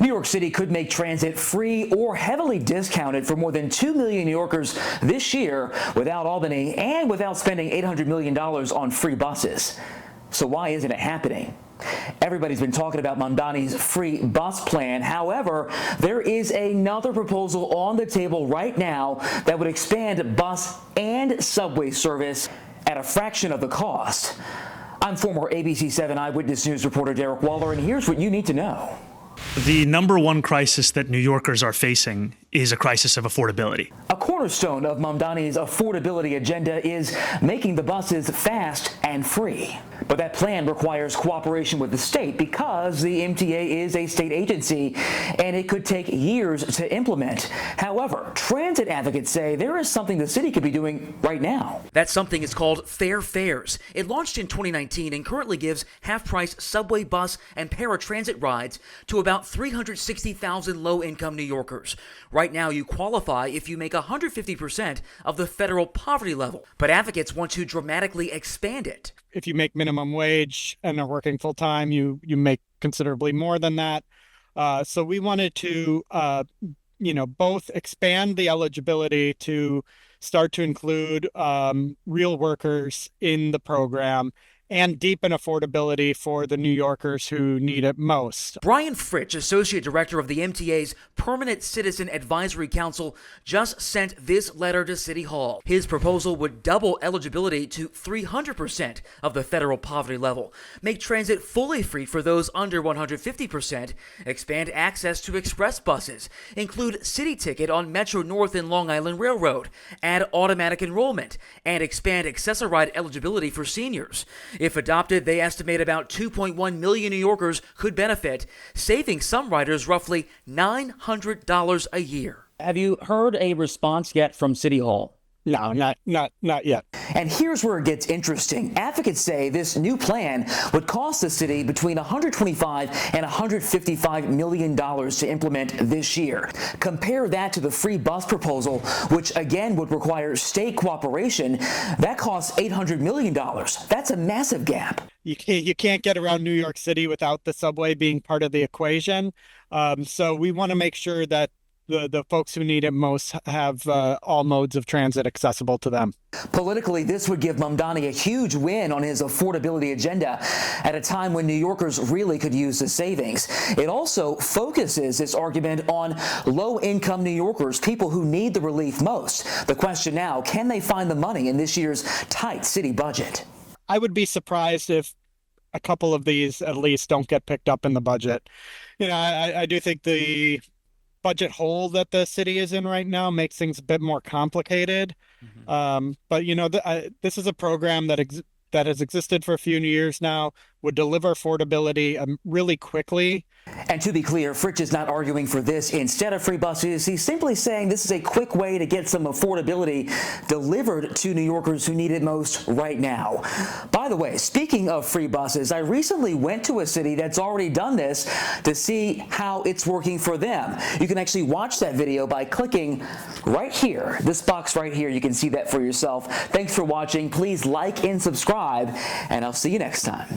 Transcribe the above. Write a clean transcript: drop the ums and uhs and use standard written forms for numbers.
New York City could make transit free or heavily discounted for more than 2 million New Yorkers this year without Albany and without spending $800 million on free buses. So why isn't it happening? Everybody's been talking about Mamdani's free bus plan. However, there is another proposal on the table right now that would expand bus and subway service at a fraction of the cost. I'm former ABC7 Eyewitness News reporter Derek Waller, and here's what you need to know. The number one crisis that New Yorkers are facing is a crisis of affordability. A cornerstone of Mamdani's affordability agenda is making the buses fast and free. But that plan requires cooperation with the state because the MTA is a state agency and it could take years to implement. However, transit advocates say there is something the city could be doing right now. That something is called Fair Fares. It launched in 2019 and currently gives half-price subway, bus, and paratransit rides to about 360,000 low-income New Yorkers. Right now, you qualify if you make 150% of the federal poverty level, but advocates want to dramatically expand it. If you make minimum wage and are working full time, you make considerably more than that. So we wanted to, both expand the eligibility to start to include real workers in the program and deepen affordability for the New Yorkers who need it most. Brian Fritsch, Associate Director of the MTA's Permanent Citizen Advisory Council, just sent this letter to City Hall. His proposal would double eligibility to 300% of the federal poverty level, make transit fully free for those under 150%, expand access to express buses, include City Ticket on Metro North and Long Island Railroad, add automatic enrollment, and expand Access-a-Ride eligibility for seniors. If adopted, they estimate about 2.1 million New Yorkers could benefit, saving some riders roughly $900 a year. Have you heard a response yet from City Hall? No, not yet. And here's where it gets interesting. Advocates say this new plan would cost the city between $125 and $155 million to implement this year. Compare that to the free bus proposal, which again would require state cooperation. That costs $800 million. That's a massive gap. You can't get around New York City without the subway being part of the equation. So we want to make sure that the folks who need it most have all modes of transit accessible to them. Politically, this would give Mamdani a huge win on his affordability agenda at a time when New Yorkers really could use the savings. It also focuses this argument on low-income New Yorkers, people who need the relief most. The question now, can they find the money in this year's tight city budget? I would be surprised if a couple of these at least don't get picked up in the budget. I do think the budget hole that the city is in right now makes things a bit more complicated. But this is a program that has existed for a few years now, would deliver affordability really quickly. And to be clear, Fritsch is not arguing for this instead of free buses. He's simply saying this is a quick way to get some affordability delivered to New Yorkers who need it most right now. By the way, speaking of free buses, I recently went to a city that's already done this to see how it's working for them. You can actually watch that video by clicking right here, this box right here. You can see that for yourself. Thanks for watching. Please like and subscribe, and I'll see you next time.